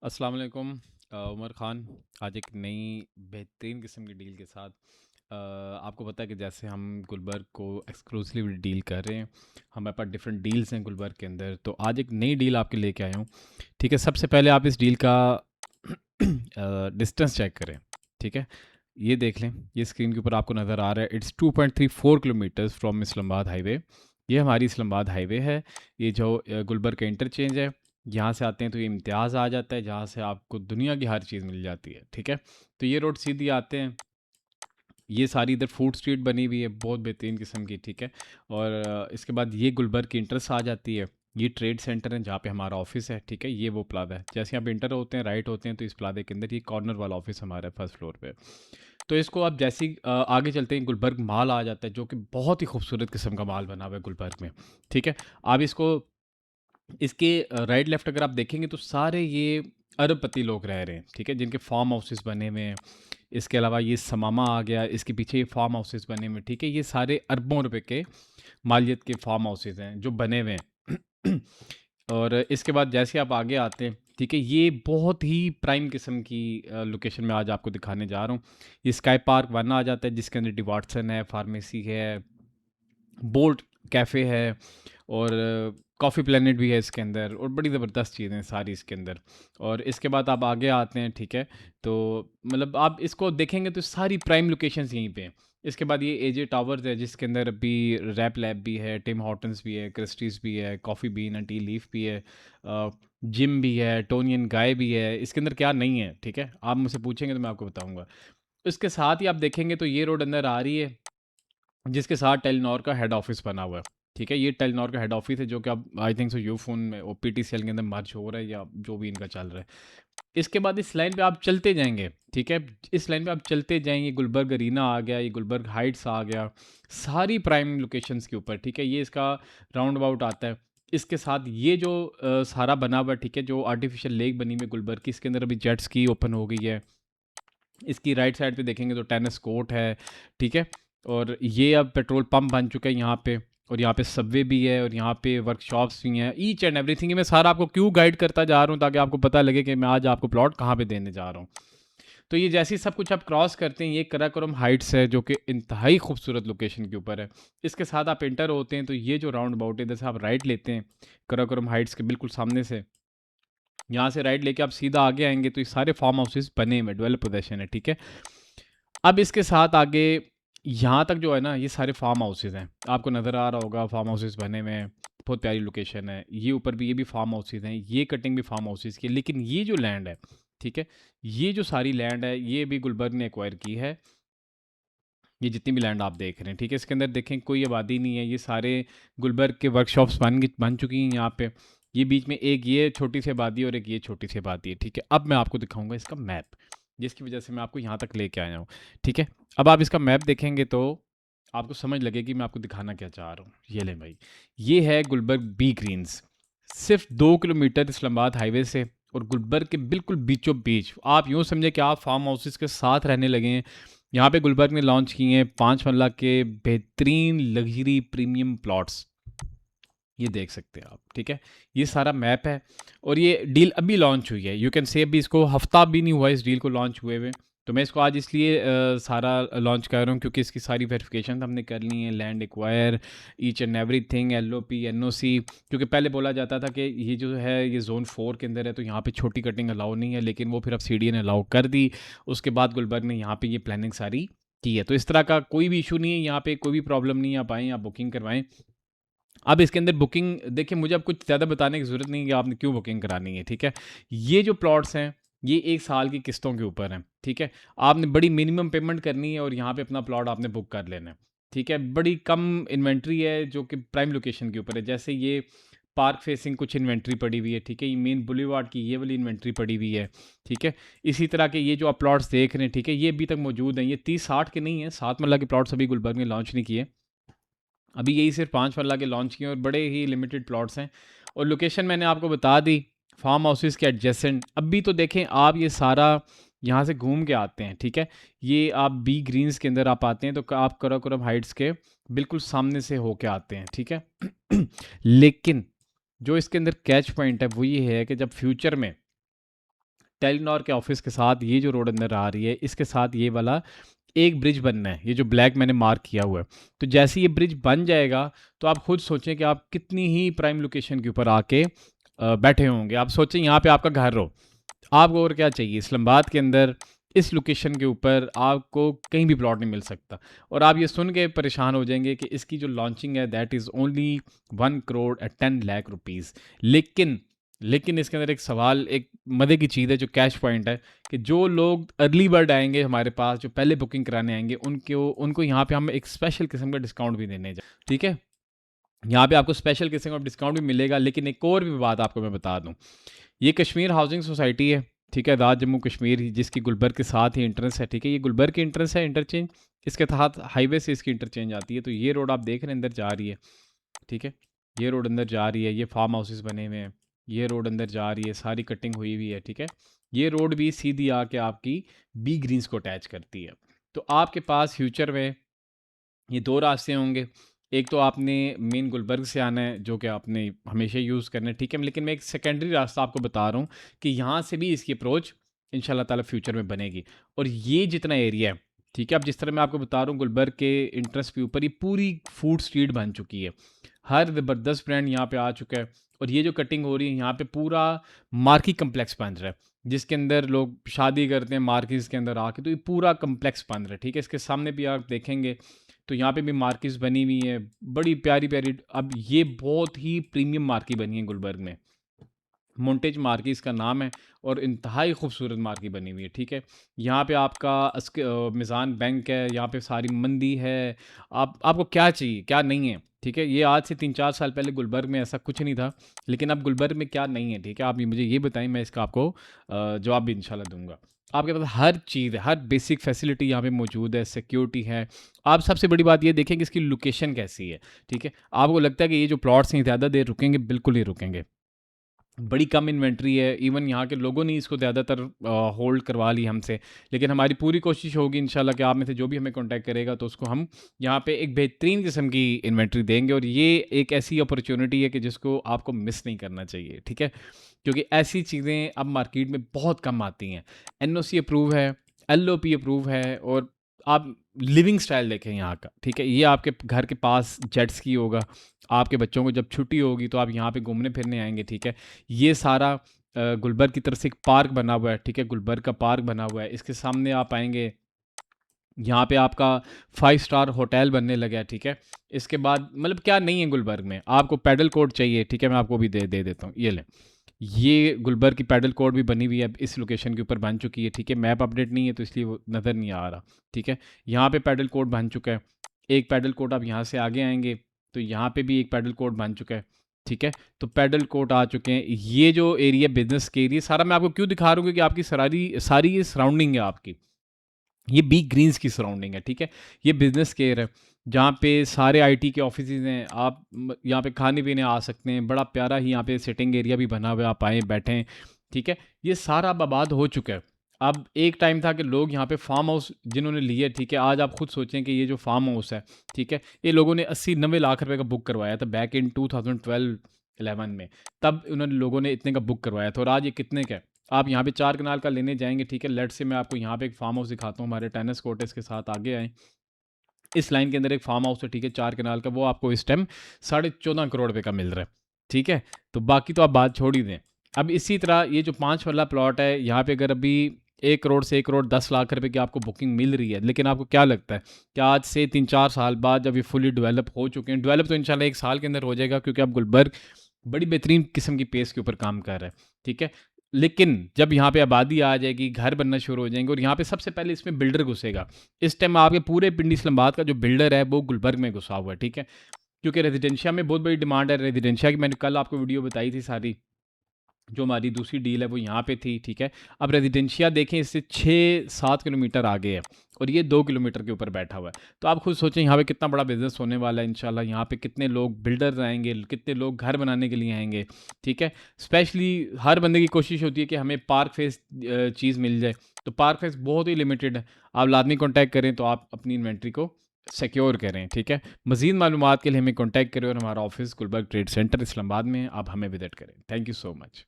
अस्सलाम वालेकुम। उमर ख़ान आज एक नई बेहतरीन किस्म की डील के साथ आपको पता है कि जैसे हम गुलबर्ग को एक्सक्लूसिवली डील कर रहे हैं, हमारे पास डिफरेंट डील्स हैं गुलबर्ग के अंदर। तो आज एक नई डील आपके लेके आया हूँ। ठीक है, सबसे पहले आप इस डील का डिस्टेंस चेक करें। ठीक है, ये देख लें, ये स्क्रीन के ऊपर आपको नज़र आ रहा है। It's 2.34 kilometres from Islamabad highway. ये हमारी इस्लामाबाद हाईवे है। ये जो गुलबर्ग का इंटरचेंज है, यहाँ से आते हैं तो ये इम्तियाज़ आ जाता है, जहाँ से आपको दुनिया की हर चीज़ मिल जाती है। ठीक है, तो ये रोड सीधी आते हैं, ये सारी इधर फूड स्ट्रीट बनी हुई है बहुत बेहतरीन किस्म की। ठीक है, और इसके बाद ये गुलबर्ग की इंटरेस्ट आ जाती है। ये ट्रेड सेंटर है जहाँ पे हमारा ऑफिस है। ठीक है, ये वो प्लाजा है, जैसे आप इंटर होते हैं राइट होते हैं तो इस प्लाजे के अंदर ये कॉर्नर वाला ऑफिस हमारा है फर्स्ट फ्लोर पे। तो इसको आप जैसे ही आगे चलते हैं, गुलबर्ग माल आ जाता है, जो कि बहुत ही खूबसूरत किस्म का माल बना हुआ है गुलबर्ग में। ठीक है, आप इसको इसके राइट लेफ्ट अगर आप देखेंगे तो सारे ये अरबपति लोग रह रहे हैं। ठीक है, जिनके फार्म हाउसेस बने हुए हैं। इसके अलावा ये समामा आ गया, इसके पीछे ये फार्म हाउसेस बने हुए हैं। ठीक है, ये सारे अरबों रुपए के मालियत के फार्म हाउसेस हैं जो बने हुए हैं। और इसके बाद जैसे आप आगे आते हैं, ठीक है, ये बहुत ही प्राइम किस्म की लोकेशन में आज आपको दिखाने जा रहा हूँ। ये स्काई पार्क वन आ जाता है, जिसके अंदर डिवाटसन है, फार्मेसी है, बोल्ट कैफ़े है, और कॉफ़ी प्लेनेट भी है इसके अंदर, और बड़ी ज़बरदस्त चीज़ें हैं सारी इसके अंदर। और इसके बाद आप आगे आते हैं, ठीक है, तो मतलब आप इसको देखेंगे तो सारी प्राइम लोकेशंस यहीं पे हैं। इसके बाद ये एजे टावर्स है, जिसके अंदर अभी रैप लैब भी है, टिम हॉर्टन्स भी है, क्रिस्टीज़ भी है, coffee been and T leaf भी है, जिम भी है, टोनी एंड गाय भी है। इसके अंदर क्या नहीं है, ठीक है, आप मुझसे पूछेंगे तो मैं आपको बताऊँगा। इसके साथ ही आप देखेंगे तो ये रोड अंदर आ रही है, जिसके साथ टेलीनॉर का हेड ऑफिस बना हुआ है। ठीक है, ये टेलीनॉर का हेड ऑफिस है, जो कि अब आई थिंक सो यूफोन में ओ पीटीसीएल के अंदर मर्ज हो रहा है, या जो भी इनका चल रहा है। इसके बाद इस लाइन पे आप चलते जाएंगे, ठीक है, इस लाइन पे आप चलते जाएंगे, गुलबर्ग अरीना आ गया, ये गुलबर्ग हाइट्स आ गया, सारी प्राइम लोकेशंस के ऊपर। ठीक है, ये इसका राउंड अबाउट आता है। इसके साथ ये जो सारा बना हुआ है, ठीक है, जो आर्टिफिशियल लेक बनी हुई है गुलबर्ग की, इसके अंदर अभी जेट स्की ओपन हो गई है। इसकी राइट साइड पे देखेंगे तो टेनिस कोर्ट है। ठीक है, और ये अब पेट्रोल पंप बन चुका है यहाँ पे, और यहाँ पे सबवे भी है, और यहाँ पे वर्कशॉप्स भी हैं, ईच एंड एवरीथिंग। मैं सारा आपको क्यों गाइड करता जा रहा हूँ, ताकि आपको पता लगे कि मैं आज आपको प्लॉट कहाँ पे देने जा रहा हूँ। तो ये जैसे ही सब कुछ आप क्रॉस करते हैं, ये कराकोरम हाइट्स है, जो कि इंतहाई खूबसूरत लोकेशन के ऊपर है। इसके साथ आप इंटर होते हैं तो ये जो राउंड अबाउट है, इधर से आप राइट लेते हैं कराकोरम हाइट्स के बिल्कुल सामने से। यहाँ से राइट लेके आप सीधा आगे आएंगे तो ये सारे फार्म हाउसेस बने हुए डेवलप पोजेशन है। ठीक है, अब इसके साथ आगे यहाँ तक जो है ना, ये सारे फार्म हाउसेस हैं, आपको नज़र आ रहा होगा, फार्म हाउसेस बने हुए हैं, बहुत प्यारी लोकेशन है। ये ऊपर भी ये भी फार्म हाउसेस हैं, ये कटिंग भी फार्म हाउसेस की है। लेकिन ये जो लैंड है, ठीक है, ये जो सारी लैंड है, ये भी गुलबर्ग ने एक्वायर की है। ये जितनी भी लैंड आप देख रहे हैं, ठीक है, इसके अंदर देखें कोई आबादी नहीं है, ये सारे गुलबर्ग के वर्कशॉप्स बन चुकी हैं यहाँ पे। ये बीच में एक ये छोटी सी आबादी और एक ये छोटी सी आबादी है। ठीक है, अब मैं आपको दिखाऊंगा इसका मैप, जिसकी वजह से मैं आपको यहाँ तक लेके आया हूँ। ठीक है, अब आप इसका मैप देखेंगे तो आपको समझ लगेगी मैं आपको दिखाना क्या चाह रहा हूँ। ये लें भाई, ये है गुलबर्ग बी ग्रीन्स, सिर्फ 2 किलोमीटर इस्लामाबाद हाईवे से, और गुलबर्ग के बिल्कुल बीचों बीच। आप यूँ समझे कि आप फार्म हाउसेस के साथ रहने लगे हैं। यहाँ पे गुलबर्ग ने लॉन्च किए हैं 5 मरला के बेहतरीन लग्जरी प्रीमियम प्लॉट्स, ये देख सकते हैं आप। ठीक है, ये सारा मैप है, और ये डील अभी लॉन्च हुई है, यू कैन से अभी इसको हफ्ता भी नहीं हुआ इस डील को लॉन्च हुए हुए। तो मैं इसको आज इसलिए सारा लॉन्च कर रहा हूँ, क्योंकि इसकी सारी वेरिफिकेशन हमने कर ली है, land acquire, each and everything, LOP, NOC. क्योंकि पहले बोला जाता था कि ये जो है ये जोन 4 के अंदर है, तो यहाँ पे छोटी कटिंग अलाउ नहीं है, लेकिन वो फिर अब सीडीए ने अलाउ कर दी। उसके बाद गुलबर्ग ने यहाँ पे ये प्लानिंग सारी की है। तो इस तरह का कोई भी इशू नहीं है, यहाँ पे कोई भी प्रॉब्लम नहीं है, आप आएँ, आप बुकिंग करवाएं। अब इसके अंदर बुकिंग देखिए, मुझे अब कुछ ज़्यादा बताने की ज़रूरत नहीं है कि आपने क्यों बुकिंग करानी है। ठीक है, ये जो प्लॉट्स हैं, ये 1 साल की किस्तों के ऊपर हैं। ठीक है, आपने बड़ी मिनिमम पेमेंट करनी है, और यहाँ पे अपना प्लॉट आपने बुक कर लेना है। ठीक है, बड़ी कम इन्वेंट्री है, जो कि प्राइम लोकेशन के ऊपर है। जैसे ये पार्क फेसिंग कुछ इन्वेंट्री पड़ी हुई है, ठीक है, ये मेन बुलेवार्ड की ये वाली इन्वेंट्री पड़ी हुई है। ठीक है, इसी तरह के ये जो आप प्लॉट्स देख रहे हैं, ठीक है, ये अभी तक मौजूद हैं। ये 30-60 के नहीं है, 7 मरला के प्लॉट्स अभी गुलबर्ग ने लॉन्च नहीं किए, अभी यही सिर्फ 5 मरला के लॉन्च किए, और बड़े ही लिमिटेड प्लॉट्स हैं। और लोकेशन मैंने आपको बता दी, फार्म हाउसेस के एडजेसेंट। अभी तो देखें आप, ये सारा यहाँ से घूम के आते हैं। ठीक है, ये आप बी ग्रीन्स के अंदर आप आते हैं तो आप कराकोरम हाइट्स के बिल्कुल सामने से होके आते हैं। ठीक है, लेकिन जो इसके अंदर कैच पॉइंट है वो ये है कि जब फ्यूचर में टेलीनॉर के ऑफिस के साथ ये जो रोड अंदर आ रही है, इसके साथ ये वाला एक ब्रिज बनना है, ये जो ब्लैक मैंने मार्क किया हुआ है। तो जैसे ये ब्रिज बन जाएगा तो आप खुद सोचें कि आप कितनी ही प्राइम लोकेशन के ऊपर आके बैठे होंगे। आप सोचें यहाँ पे आपका घर हो, आपको और क्या चाहिए। इस्लामाबाद के अंदर इस लोकेशन के ऊपर आपको कहीं भी प्लॉट नहीं मिल सकता। और आप ये सुन के परेशान हो जाएंगे कि इसकी जो लॉन्चिंग है that is only 1 crore 10 lakh rupees. लेकिन इसके अंदर एक सवाल, एक मज़े की चीज़ है जो कैश पॉइंट है, कि जो लोग अर्ली बर्ड आएंगे हमारे पास, जो पहले बुकिंग कराने आएंगे, उनको यहाँ पे हम एक स्पेशल किस्म का डिस्काउंट भी देने जाए। ठीक है, यहाँ पे आपको स्पेशल किस्म का डिस्काउंट भी मिलेगा। लेकिन एक और भी बात आपको मैं बता दूँ, ये कश्मीर हाउसिंग सोसाइटी है, ठीक है, आज़ाद जम्मू कश्मीर, जिसकी गुलबर्ग के साथ ही इंट्रेंस है। ठीक है, ये गुलबर्ग की इंट्रेंस है, इंटरचेंज, इसके तहत हाईवे से इसकी इंटरचेंज आती है। तो ये रोड आप देख रहे हैं अंदर जा रही है। ठीक है, ये रोड अंदर जा रही है, ये फार्म हाउसेस बने हुए हैं, ये रोड अंदर जा रही है, सारी कटिंग हुई हुई है। ठीक है, ये रोड भी सीधी आके आपकी बी ग्रीन्स को अटैच करती है। तो आपके पास फ्यूचर में ये दो रास्ते होंगे। एक तो आपने मेन गुलबर्ग से आना है, जो कि आपने हमेशा यूज़ करना है। ठीक है, लेकिन मैं एक सेकेंडरी रास्ता आपको बता रहा हूँ कि यहाँ से भी इसकी अप्रोच इंशाल्लाह ताला फ्यूचर में बनेगी। और ये जितना एरिया है, ठीक है, अब जिस तरह मैं आपको बता रहा हूँ, गुलबर्ग के इंटरेस्ट के ऊपर ये पूरी फूड स्ट्रीट बन चुकी है। हर ज़बरदस्त ब्रांड यहाँ पे आ चुका है। और ये जो कटिंग हो रही है यहाँ पे पूरा मार्केट कम्प्लेक्स बन रहा है, जिसके अंदर लोग शादी करते हैं मार्केट्स के अंदर आके। तो ये पूरा कम्प्लेक्स बन रहा है। ठीक है, इसके सामने भी आप देखेंगे तो यहाँ पे भी मार्केट्स बनी हुई है, बड़ी प्यारी प्यारी। अब ये बहुत ही प्रीमियम मार्केट बनी है गुलबर्ग में, मोंटेज मार्की इसका नाम है, और इंतहाई खूबसूरत मार्की बनी हुई है। ठीक है, यहाँ पे आपका मिज़ान बैंक है, यहाँ पे सारी मंदी है। आपको क्या चाहिए, क्या नहीं है। ठीक है, ये आज से 3-4 साल पहले गुलबर्ग में ऐसा कुछ नहीं था, लेकिन अब गुलबर्ग में क्या नहीं है। ठीक है, आप मुझे ये बताएं, मैं इसका आपको जवाब भी इंशाल्लाह दूंगा। आपके पास हर चीज़ है, हर बेसिक फैसिलिटी यहाँ पे मौजूद है, सिक्योरिटी है। आप सबसे बड़ी बात ये देखें कि इसकी लोकेशन कैसी है। ठीक है, आपको लगता है कि ये जो प्लॉट्स हैं ज़्यादा देर रुकेंगे, बिल्कुल ही रुकेंगे। बड़ी कम इन्वेंट्री है, इवन यहाँ के लोगों ने इसको ज़्यादातर होल्ड करवा ली हमसे। लेकिन हमारी पूरी कोशिश होगी इंशाल्लाह कि आप में से जो भी हमें कांटेक्ट करेगा तो उसको हम यहाँ पे एक बेहतरीन किस्म की इन्वेंट्री देंगे। और ये एक ऐसी अपॉर्चुनिटी है कि जिसको आपको मिस नहीं करना चाहिए। ठीक है, क्योंकि ऐसी चीज़ें अब मार्केट में बहुत कम आती हैं। एनओसी अप्रूव है, एलओपी अप्रूव है, और आप लिविंग स्टाइल देखें यहाँ का। ठीक है, ये आपके घर के पास जेट स्की होगा, आपके बच्चों को जब छुट्टी होगी तो आप यहाँ पे घूमने फिरने आएंगे। ठीक है, ये सारा गुलबर्ग की तरफ से एक पार्क बना हुआ है। ठीक है, गुलबर्ग का पार्क बना हुआ है, इसके सामने आप आएंगे, यहाँ पे आपका 5 स्टार होटल बनने लगा है। ठीक है, इसके बाद मतलब क्या नहीं है गुलबर्ग में। आपको पैडल कोर्ट चाहिए, ठीक है, मैं आपको भी दे देता हूँ, ये लें। ये गुलबर्ग की पैडल कोर्ट भी बनी हुई है, अब इस लोकेशन के ऊपर बन चुकी है। ठीक है, मैप अपडेट नहीं है तो इसलिए वो नज़र नहीं आ रहा। ठीक है, यहाँ पे पैडल कोर्ट बन चुका है। एक पैडल कोर्ट आप यहाँ से आगे आएंगे तो यहाँ पे भी एक पैडल कोर्ट बन चुका है। ठीक है, तो पैडल कोर्ट आ चुके हैं। ये जो एरिया बिजनेस के एरिया सारा मैं आपको क्यों दिखा रहा हूँ, क्योंकि आपकी सारी सारी ये सराउंडिंग है आपकी, ये बी ग्रीन्स की सराउंडिंग है। ठीक है, ये बिजनेस केयर है, जहाँ पे सारे आईटी के ऑफिस हैं। आप यहाँ पे खाने पीने आ सकते हैं, बड़ा प्यारा ही यहाँ पे सिटिंग एरिया भी बना हुआ है, आप आएँ बैठें। ठीक है, ये सारा अब आबाद हो चुका है। अब एक टाइम था कि लोग यहाँ पे फार्म हाउस जिन्होंने लिए, ठीक है, आज आप खुद सोचें कि ये जो फार्म हाउस है, ठीक है, ये लोगों ने 80-90 लाख रुपए का बुक करवाया था बैक इन 2012-11 में। तब उन्होंने लोगों ने इतने का बुक करवाया था, और आज ये कितने का है। आप यहाँ पे 4 कनाल का लेने जाएंगे। ठीक है, लेट से मैं आपको यहाँ पे एक फार्म हाउस दिखाता हूँ, हमारे टेनिस कोर्ट के साथ आगे आए, इस लाइन के अंदर एक फार्म हाउस है। ठीक है, 4 कनाल का, वो आपको इस टाइम 14.5 करोड़ रुपए का मिल रहा है। ठीक है, तो बाकी तो आप बात छोड़ ही दें। अब इसी तरह ये जो 5 वाला प्लॉट है, यहाँ पे अगर अभी 1 करोड़ से 1 करोड़ 10 लाख रुपए की आपको बुकिंग मिल रही है, लेकिन आपको क्या लगता है कि आज से 3-4 साल बाद जब ये फुली डेवलप हो चुके हैं, डेवलप तो इंशाल्लाह 1 साल के अंदर हो जाएगा, क्योंकि अब गुलबर्ग बड़ी बेहतरीन किस्म की पेस के ऊपर काम कर रहा है। ठीक है, लेकिन जब यहाँ पे आबादी आ जाएगी, घर बनना शुरू हो जाएंगे, और यहाँ पे सबसे पहले इसमें बिल्डर घुसेगा। इस टाइम आपके पूरे पिंडी इस्लामाबाद का जो बिल्डर है वो गुलबर्ग में घुसा हुआ है। ठीक है, क्योंकि रेजिडेंशिया में बहुत बड़ी डिमांड है। रेजिडेंशिया की मैंने कल आपको वीडियो बताई थी सारी, जो हमारी दूसरी डील है वो यहाँ पे थी। ठीक है, अब रेजिडेंशिया देखें, इससे 6-7 किलोमीटर आगे है, और ये 2 किलोमीटर के ऊपर बैठा हुआ है। तो आप खुद सोचें यहाँ पे कितना बड़ा बिजनेस होने वाला है इंशाल्लाह। यहाँ पे कितने लोग बिल्डर आएंगे, कितने लोग घर बनाने के लिए आएंगे। ठीक है, स्पेशली हर बंदे की कोशिश होती है कि हमें पार्क फेस चीज़ मिल जाए, तो पार्क फेस बहुत ही लिमिटेड है। आप लाजमी कॉन्टैक्ट करें तो आप अपनी इन्वेंट्री को सिक्योर करें। ठीक है, मज़ीद मालूमात के लिए हमें कॉन्टैक्ट करें, और हमारा office Gulberg Trade Centre Islamabad में, आप हमें विजिट करें। Thank you so much.